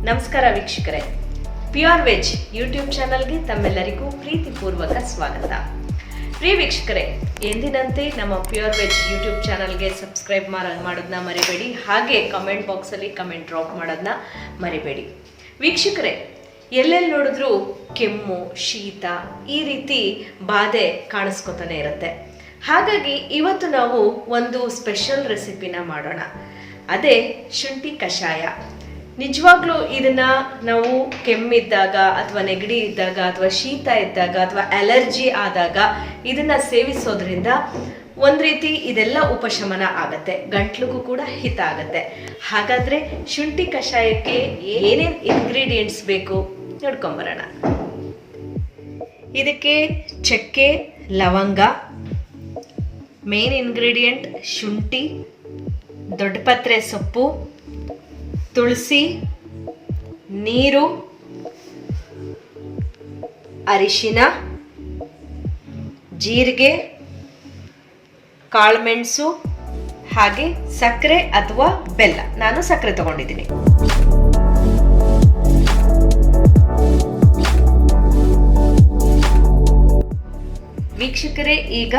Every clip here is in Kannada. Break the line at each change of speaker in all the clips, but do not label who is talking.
ನಮಸ್ಕಾರ ವೀಕ್ಷಕರೇ, ಪ್ಯೂರ್ ವೆಜ್ ಯೂಟ್ಯೂಬ್ ಚಾನಲ್ಗೆ ತಮ್ಮೆಲ್ಲರಿಗೂ ಪ್ರೀತಿಪೂರ್ವಕ ಸ್ವಾಗತ. ಪ್ರಿಯ ವೀಕ್ಷಕರೇ, ಎಂದಿನಂತೆ ನಮ್ಮ ಪ್ಯೂರ್ ವೆಜ್ ಯೂಟ್ಯೂಬ್ ಚಾನಲ್ಗೆ ಸಬ್ಸ್ಕ್ರೈಬ್ ಮಾಡೋದನ್ನ ಮರಿಬೇಡಿ. ಹಾಗೆ ಕಮೆಂಟ್ ಬಾಕ್ಸಲ್ಲಿ ಕಮೆಂಟ್ ಡ್ರಾಪ್ ಮಾಡೋದನ್ನ ಮರಿಬೇಡಿ. ವೀಕ್ಷಕರೇ, ಎಲ್ಲೆಲ್ಲಿ ನೋಡಿದ್ರೂ ಕೆಮ್ಮು, ಶೀತ ಈ ರೀತಿ ಬಾಧೆ ಕಾಣಿಸ್ಕೊತಾನೆ ಇರುತ್ತೆ. ಹಾಗಾಗಿ ಇವತ್ತು ನಾವು ಒಂದು ಸ್ಪೆಷಲ್ ರೆಸಿಪಿನ ಮಾಡೋಣ. ಅದೇ ಶುಂಠಿ ಕಷಾಯ. ನಿಜವಾಗ್ಲೂ ಇದನ್ನ ನಾವು ಕೆಮ್ಮಿದ್ದಾಗ ಅಥವಾ ನೆಗಡಿ ಇದ್ದಾಗ ಅಥವಾ ಶೀತ ಇದ್ದಾಗ ಅಥವಾ ಅಲರ್ಜಿ ಆದಾಗ ಇದನ್ನ ಸೇವಿಸೋದ್ರಿಂದ ಒಂದು ರೀತಿ ಇದೆಲ್ಲ ಉಪಶಮನ ಆಗತ್ತೆ, ಗಂಟ್ಲಿಗೂ ಕೂಡ ಹಿತ ಆಗತ್ತೆ. ಹಾಗಾದ್ರೆ ಶುಂಠಿ ಕಷಾಯಕ್ಕೆ ಏನೇನು ಇಂಗ್ರೀಡಿಯೆಂಟ್ಸ್ ಬೇಕು ನೋಡ್ಕೊಂಬರೋಣ. ಇದಕ್ಕೆ ಚಕ್ಕೆ, ಲವಂಗ, ಮೇನ್ ಇಂಗ್ರೀಡಿಯೆಂಟ್ ಶುಂಠಿ, ದೊಡ್ಡಪತ್ರೆ ಸೊಪ್ಪು, ತುಳಸಿ, ನೀರು, ಅರಿಶಿನ, ಜೀರಿಗೆ, ಕಾಳುಮೆಣಸು, ಹಾಗೆ ಸಕ್ಕರೆ ಅಥವಾ ಬೆಲ್ಲ. ನಾನು ಸಕ್ಕರೆ ತಗೊಂಡಿದ್ದೀನಿ. ವೀಕ್ಷಕರೇ, ಈಗ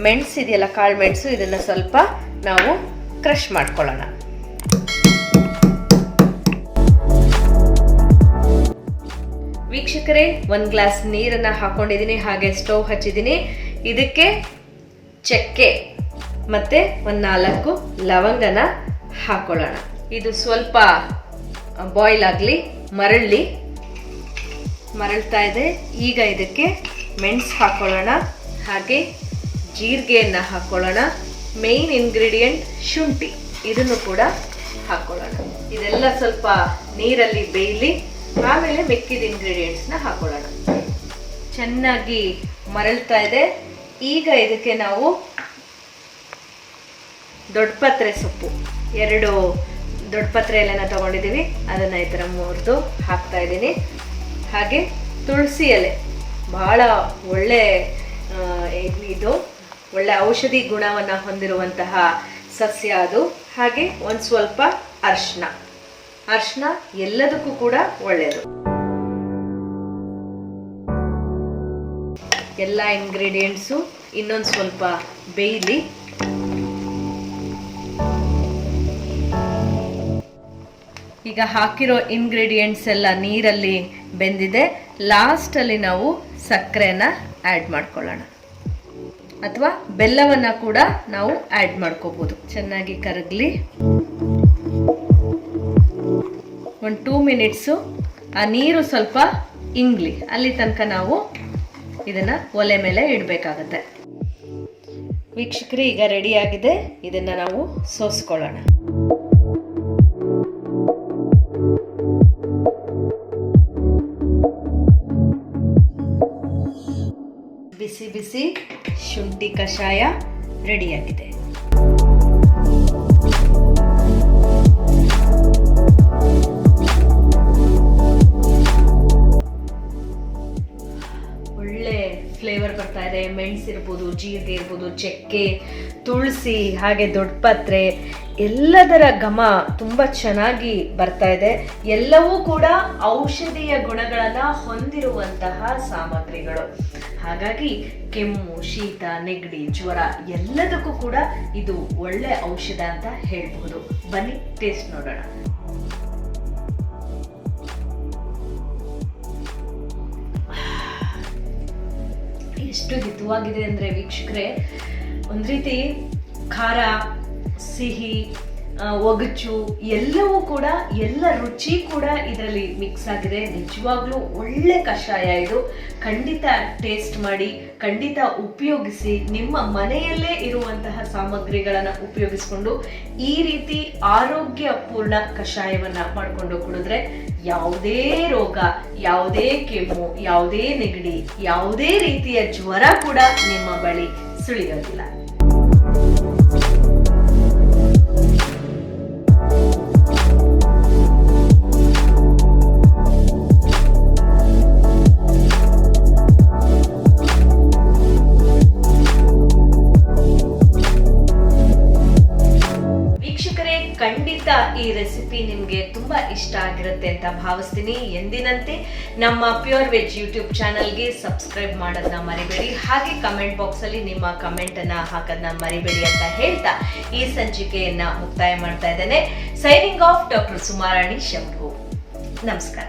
ಮೆಣಸಿದೆಯಲ್ಲ, ಕಾಳುಮೆಣಸು, ಇದನ್ನ ಸ್ವಲ್ಪ ನಾವು ಕ್ರಷ್ ಮಾಡ್ಕೊಳ್ಳೋಣ. ವೀಕ್ಷಕರೇ, 1 ಗ್ಲಾಸ್ ನೀರನ್ನ ಹಾಕೊಂಡಿದ್ದೀನಿ. ಹಾಗೆ ಸ್ಟವ್ ಹಚ್ಚಿದ್ದೀನಿ. ಇದಕ್ಕೆ ಚಕ್ಕೆ ಮತ್ತೆ 4 ಲವಂಗನ ಹಾಕೊಳ್ಳೋಣ. ಇದು ಸ್ವಲ್ಪ ಬಾಯ್ಲ್ ಆಗಲಿ, ಮರಳ್ತಾ ಇದೆ. ಈಗ ಇದಕ್ಕೆ ಮೆಣಸು ಹಾಕೊಳ್ಳೋಣ. ಹಾಗೆ ಜೀರಿಗೆಯನ್ನು ಹಾಕೊಳ್ಳೋಣ. ಮೇನ್ ಇಂಗ್ರೀಡಿಯೆಂಟ್ ಶುಂಠಿ, ಇದನ್ನು ಕೂಡ ಹಾಕೊಳ್ಳೋಣ. ಇದೆಲ್ಲ ಸ್ವಲ್ಪ ನೀರಲ್ಲಿ ಬೇಯಲಿ, ಆಮೇಲೆ ಮಿಕ್ಕಿದ ಇಂಗ್ರೀಡಿಯೆಂಟ್ಸ್ನ ಹಾಕೊಳ್ಳೋಣ. ಚೆನ್ನಾಗಿ ಮರಳ್ತಾ ಇದೆ. ಈಗ ಇದಕ್ಕೆ ನಾವು ದೊಡ್ಡಪತ್ರೆ ಸೊಪ್ಪು, 2 ದೊಡ್ಡಪತ್ರೆ ಎಲೆನ ತಗೊಂಡಿದ್ದೀವಿ, ಅದನ್ನ ಈ ಥರ ಮುರಿದು ಹಾಕ್ತಾ ಇದ್ದೀನಿ. ಹಾಗೆ ತುಳಸಿ ಎಲೆ, ಬಹಳ ಒಳ್ಳೆ ಇದು ಒಳ್ಳೆ ಔಷಧಿ ಗುಣವನ್ನು ಹೊಂದಿರುವಂತಹ ಸಸ್ಯ ಅದು. ಹಾಗೆ ಒಂದು ಸ್ವಲ್ಪ ಅರಿಶಿನ ಎಲ್ಲದಕ್ಕೂ ಕೂಡ ಒಳ್ಳೆಯದು. ಎಲ್ಲ ಇಂಗ್ರೀಡಿಯೆಂಟ್ಸು ಇನ್ನೊಂದು ಸ್ವಲ್ಪ ಬೇಯಲಿ. ಈಗ ಹಾಕಿರೋ ಇಂಗ್ರೀಡಿಯೆಂಟ್ಸ್ ಎಲ್ಲ ನೀರಲ್ಲಿ ಬೆಂದಿದೆ. ಲಾಸ್ಟಲ್ಲಿ ನಾವು ಸಕ್ಕರೆನ ಆ್ಯಡ್ ಮಾಡ್ಕೊಳ್ಳೋಣ, ಅಥವಾ ಬೆಲ್ಲವನ್ನು ಕೂಡ ನಾವು ಆ್ಯಡ್ ಮಾಡ್ಕೋಬೋದು. ಚೆನ್ನಾಗಿ ಕರಗಲಿ. ಒಂದು 2 ಮಿನಿಟ್ಸು ಆ ನೀರು ಸ್ವಲ್ಪ ಇಂಗ್ಲಿ, ಅಲ್ಲಿ ತನಕ ನಾವು ಇದನ್ನು ಒಲೆ ಮೇಲೆ ಇಡಬೇಕಾಗತ್ತೆ. ವೀಕ್ಷಕರೇ, ಈಗ ರೆಡಿಯಾಗಿದೆ. ಇದನ್ನು ನಾವು ಸೋಸ್ಕೊಳ್ಳೋಣ. ಬಿಸಿ ಬಿಸಿ ಶುಂಠಿ ಕಷಾಯ ರೆಡಿಯಾಗಿದೆ. ಫ್ಲೇವರ್ ಬರ್ತಾ ಇದೆ. ಮೆಣಸಿರ್ಬೋದು, ಜೀರಿಗೆ ಇರ್ಬೋದು, ಚಕ್ಕೆ, ತುಳಸಿ, ಹಾಗೆ ದೊಡ್ಡಪತ್ರೆ ಎಲ್ಲದರ ಘಮ ತುಂಬ ಚೆನ್ನಾಗಿ ಬರ್ತಾ ಇದೆ. ಎಲ್ಲವೂ ಕೂಡ ಔಷಧೀಯ ಗುಣಗಳನ್ನು ಹೊಂದಿರುವಂತಹ ಸಾಮಗ್ರಿಗಳು. ಹಾಗಾಗಿ ಕೆಮ್ಮು, ಶೀತ, ನೆಗಡಿ, ಜ್ವರ ಎಲ್ಲದಕ್ಕೂ ಕೂಡ ಇದು ಒಳ್ಳೆ ಔಷಧ ಅಂತ ಹೇಳ್ಬಹುದು. ಬನ್ನಿ ಟೇಸ್ಟ್ ನೋಡೋಣ. ಎಷ್ಟು ಹಿತವಾಗಿದೆ ಅಂದರೆ ವೀಕ್ಷಕರೇ, ಒಂದು ರೀತಿ ಖಾರ, ಸಿಹಿ, ಒಗಚು ಎಲ್ಲವೂ ಕೂಡ, ಎಲ್ಲ ರುಚಿ ಕೂಡ ಇದರಲ್ಲಿ ಮಿಕ್ಸ್ ಆಗಿದೆ. ನಿಜವಾಗ್ಲೂ ಒಳ್ಳೆ ಕಷಾಯ ಇದು. ಖಂಡಿತ ಟೇಸ್ಟ್ ಮಾಡಿ, ಖಂಡಿತ ಉಪಯೋಗಿಸಿ. ನಿಮ್ಮ ಮನೆಯಲ್ಲೇ ಇರುವಂತಹ ಸಾಮಗ್ರಿಗಳನ್ನು ಉಪಯೋಗಿಸ್ಕೊಂಡು ಈ ರೀತಿ ಆರೋಗ್ಯಪೂರ್ಣ ಕಷಾಯವನ್ನು ಮಾಡಿಕೊಂಡು ಕುಡಿದ್ರೆ ಯಾವುದೇ ರೋಗ, ಯಾವುದೇ ಕೆಮ್ಮು, ಯಾವುದೇ ನೆಗಡಿ, ಯಾವುದೇ ರೀತಿಯ ಜ್ವರ ಕೂಡ ನಿಮ್ಮ ಬಳಿ ಸುಳಿಯೋದಿಲ್ಲ. ಖಂಡಿತ ಖಂಡಿತ ಈ ರೆಸಿಪಿ ನಿಮಗೆ ತುಂಬಾ ಇಷ್ಟ ಆಗಿರುತ್ತೆ ಅಂತ ಭಾವಿಸ್ತೀನಿ. ಎಂದಿನಂತೆ ನಮ್ಮ ಪ್ಯೂರ್ ವೆಜ್ ಯೂಟ್ಯೂಬ್ ಚಾನಲ್ಗೆ ಸಬ್ಸ್ಕ್ರೈಬ್ ಮಾಡೋದನ್ನ ಮರಿಬೇಡಿ. ಹಾಗೆ ಕಮೆಂಟ್ ಬಾಕ್ಸ್ ಅಲ್ಲಿ ನಿಮ್ಮ ಕಮೆಂಟ್ ಅನ್ನ ಹಾಕೋದನ್ನ ಮರಿಬೇಡಿ ಅಂತ ಹೇಳ್ತಾ ಈ ಸಂಚಿಕೆಯನ್ನ ಮುಕ್ತಾಯ ಮಾಡ್ತಾ ಇದ್ದೇನೆ. Signing off, doctor Sumarani Shambhu. ನಮಸ್ಕಾರ.